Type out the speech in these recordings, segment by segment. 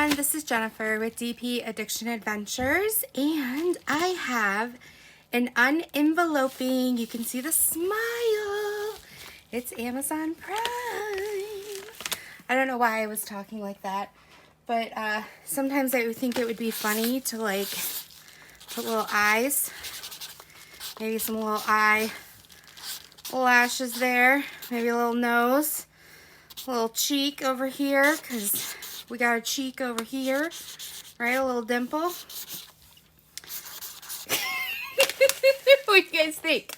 everyone, this is Jennifer with DP Addiction Adventures, and I have an unenveloping, you can see the smile, it's Amazon Prime. I don't know why I was talking like that, but sometimes I would think it would be funny to like put little eyes, maybe some little eye lashes there, maybe a little nose, a little cheek over here, because we got a cheek over here, right? A little dimple. What do you guys think?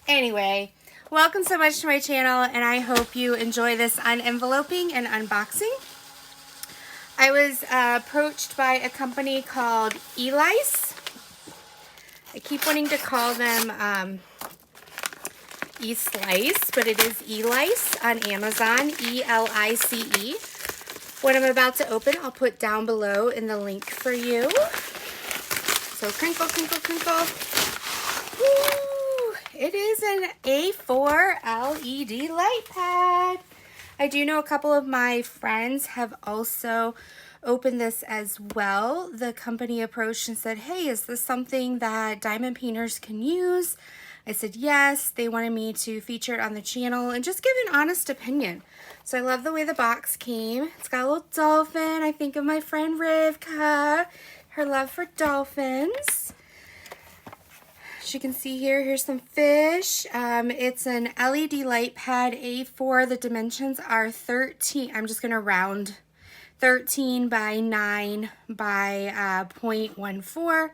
Anyway, welcome so much to my channel, and I hope you enjoy this unenveloping and unboxing. I was approached by a company called Elice. I keep wanting to call them E-Slice, but it is Elice on Amazon, E-L-I-C-E. What I'm about to open, I'll put down below in the link for you. So crinkle, crinkle, crinkle. Woo! It is an A4 LED light pad. I do know a couple of my friends have also opened this as well. The company approached and said, hey, is this something that diamond painters can use? I said yes. They wanted me to feature it on the channel and just give an honest opinion. So I love the way the box came. It's got a little dolphin. I think of my friend Rivka, her love for dolphins. As you can see here, here's some fish. It's an LED light pad A4. The dimensions are 13. I'm just going to round 13 by 9 by 0.14.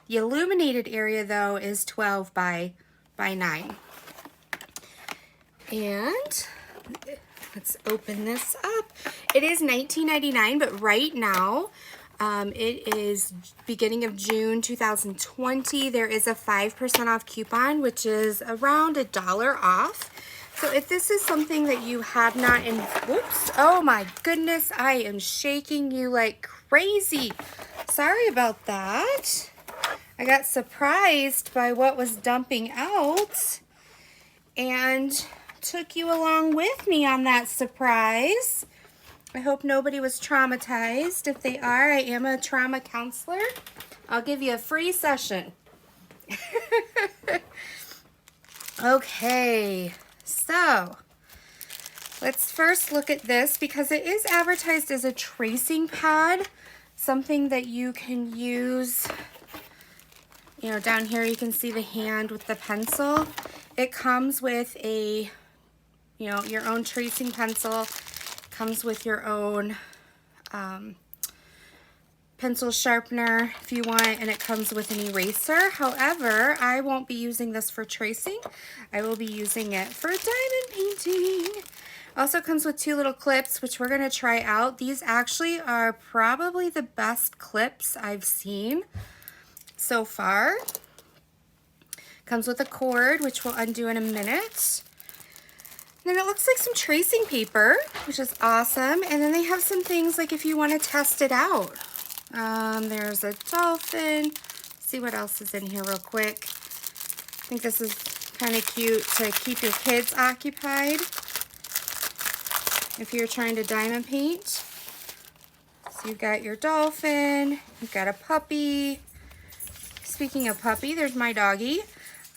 The illuminated area though is 12 by 9. And let's open this up. It is $19.99, but right now it is beginning of June 2020. There is a 5% off coupon, which is around $1 off. So if this is something that you have not whoops, oh my goodness, I am shaking you like crazy. Sorry about that. I got surprised by what was dumping out and took you along with me on that surprise. I hope nobody was traumatized. If they are, I am a trauma counselor. I'll give you a free session. Okay, so let's first look at this because it is advertised as a tracing pad, something that you can use. You know, down here you can see the hand with the pencil. It comes with a, you know, your own tracing pencil. It comes with your own pencil sharpener if you want, and it comes with an eraser. However, I won't be using this for tracing. I will be using it for diamond painting. Also comes with two little clips, which we're going to try out. These actually are probably the best clips I've seen so far. Comes with a cord, which we'll undo in a minute. And then it looks like some tracing paper, which is awesome. And then they have some things like if you want to test it out. There's a dolphin. Let's see what else is in here real quick. I think this is kind of cute to keep your kids occupied if you're trying to diamond paint. So you've got your dolphin, you've got a puppy. Speaking of puppy, there's my doggy.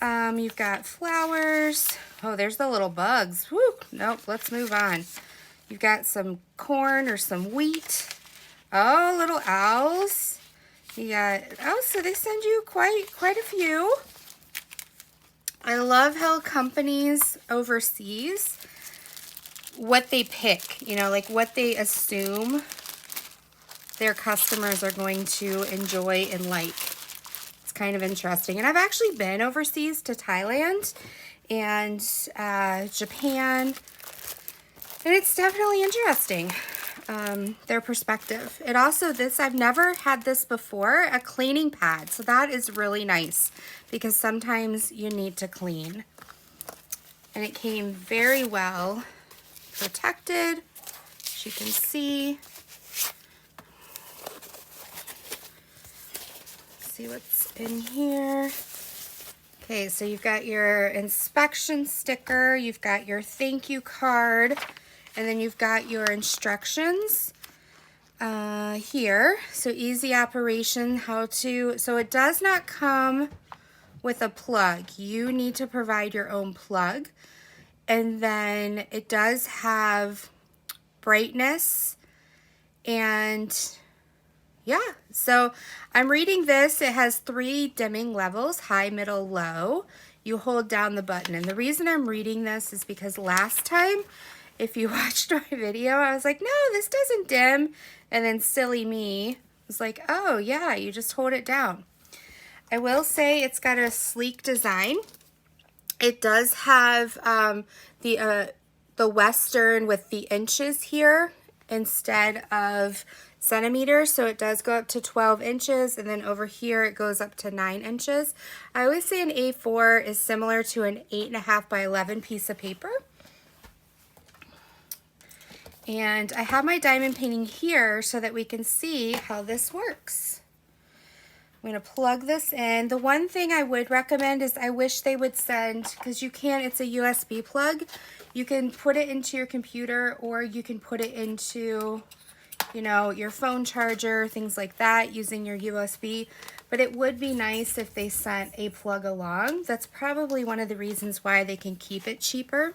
You've got flowers. Oh, there's the little bugs. Whew. Nope, let's move on. You've got some corn or some wheat. Oh, little owls. You got, oh, so they send you quite a few. I love how companies overseas, what they pick, you know, like what they assume their customers are going to enjoy and like. Kind of interesting. And I've actually been overseas to Thailand and Japan, and it's definitely interesting, their perspective. It also, I've never had this before, a cleaning pad, so that is really nice because sometimes you need to clean. And it came very well protected, as you can see. See what's in here. Okay, so you've got your inspection sticker, you've got your thank you card, and then you've got your instructions. here. So easy operation, how to, so it does not come with a plug. You need to provide your own plug. And then it does have brightness, and yeah, so I'm reading this. It has 3 dimming levels, high, middle, low. You hold down the button. And the reason I'm reading this is because last time, if you watched my video, I was like, no, this doesn't dim. And then silly me was like, oh yeah, you just hold it down. I will say it's got a sleek design. It does have the Western with the inches here instead of centimeters, so it does go up to 12 inches, and then over here it goes up to 9 inches. I always say an A4 is similar to an 8.5 by 11 piece of paper. And I have my diamond painting here so that we can see how this works. I'm going to plug this in. The one thing I would recommend is I wish they would send, because you can, it's a USB plug. You can put it into your computer, or you can put it into, you know, your phone charger, things like that, using your USB. But it would be nice if they sent a plug along. That's probably one of the reasons why they can keep it cheaper.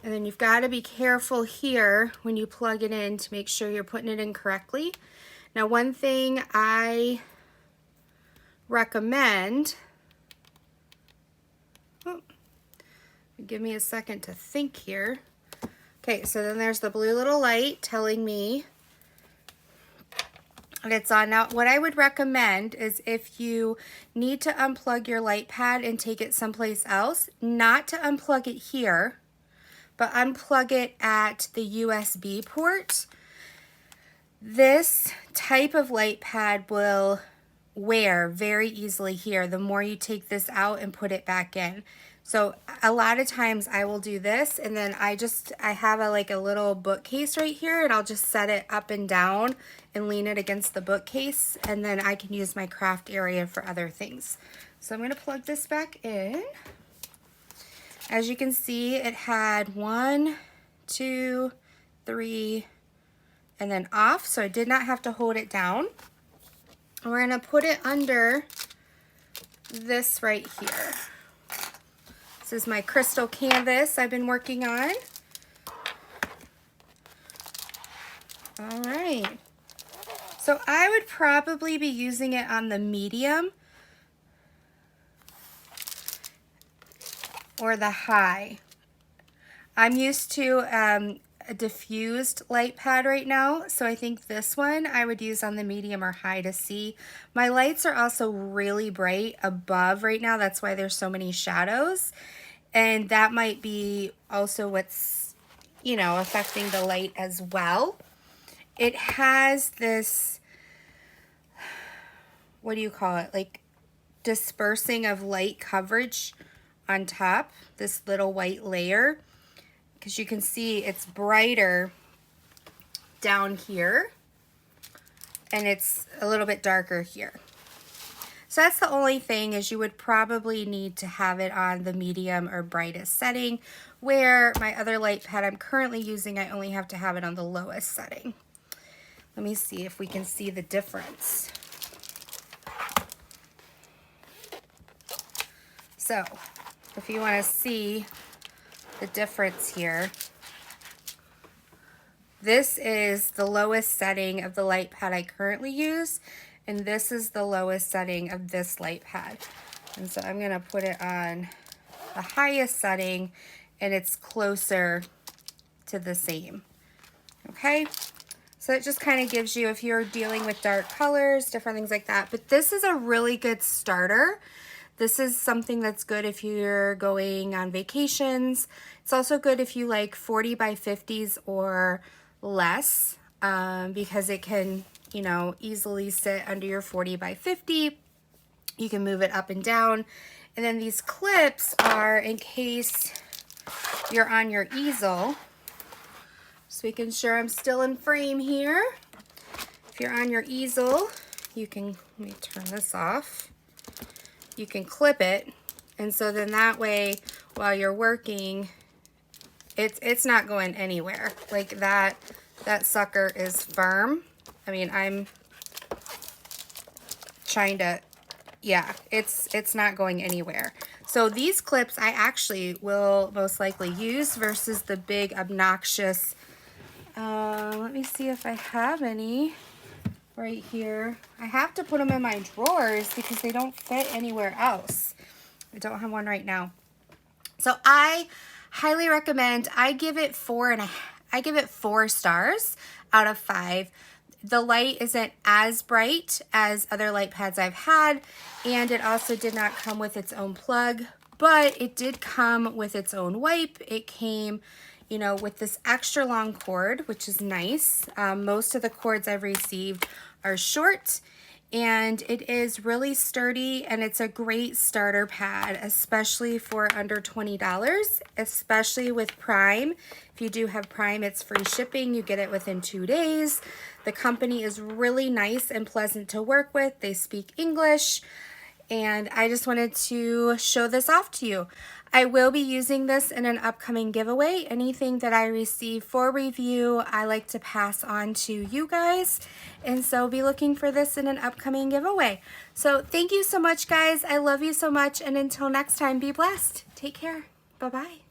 And then you've got to be careful here when you plug it in to make sure you're putting it in correctly. Now, one thing I recommend, give me a second to think here. Okay, so then there's the blue little light telling me that it's on. Now, what I would recommend is if you need to unplug your light pad and take it someplace else, not to unplug it here, but unplug it at the USB port. This type of light pad will wear very easily here the more you take this out and put it back in. So a lot of times I will do this, and then I have like a little bookcase right here, and I'll just set it up and down and lean it against the bookcase, and then I can use my craft area for other things. So I'm going to plug this back in. As you can see, it had 1, 2, 3, and then off, so I did not have to hold it down. We're going to put it under this right here. This is my crystal canvas I've been working on. All right. So I would probably be using it on the medium or the high. I'm used to a diffused light pad right now, so I think this one I would use on the medium or high to see. My lights are also really bright above right now, that's why there's so many shadows, and that might be also what's, you know, affecting the light as well. It has this, what do you call it, like dispersing of light coverage on top, this little white layer, because you can see it's brighter down here and it's a little bit darker here. So that's the only thing, is you would probably need to have it on the medium or brightest setting, where my other light pad I'm currently using, I only have to have it on the lowest setting. Let me see if we can see the difference. So if you want to see the difference here, this is the lowest setting of the light pad I currently use, and this is the lowest setting of this light pad. And so I'm going to put it on the highest setting, and it's closer to the same. Okay, so it just kind of gives you, if you're dealing with dark colors, different things like that. But this is a really good starter. This is something that's good if you're going on vacations. It's also good if you like 40 by 50s or less, because it can, you know, easily sit under your 40 by 50. You can move it up and down. And then these clips are in case you're on your easel. Just making sure I'm still in frame here. If you're on your easel, you can, let me turn this off. You can clip it, and so then that way while you're working, it's not going anywhere. Like that That sucker is firm. I mean, I'm trying to, yeah, it's not going anywhere. So these clips I actually will most likely use versus the big obnoxious, let me see if I have any right here. I have to put them in my drawers because they don't fit anywhere else. I don't have one right now. So I highly recommend, I give it 4 stars out of 5. The light isn't as bright as other light pads I've had, and it also did not come with its own plug, but it did come with its own wipe. It came, you know, with this extra long cord, which is nice. Most of the cords I've received are short, and it is really sturdy, and it's a great starter pad, especially for under $20, especially with Prime. If you do have Prime, it's free shipping. You get it within 2 days. The company is really nice and pleasant to work with. They speak English, and I just wanted to show this off to you. I will be using this in an upcoming giveaway. Anything that I receive for review, I like to pass on to you guys, and so be looking for this in an upcoming giveaway. So thank you so much, guys. I love you so much, and until next time, be blessed. Take care. Bye-bye.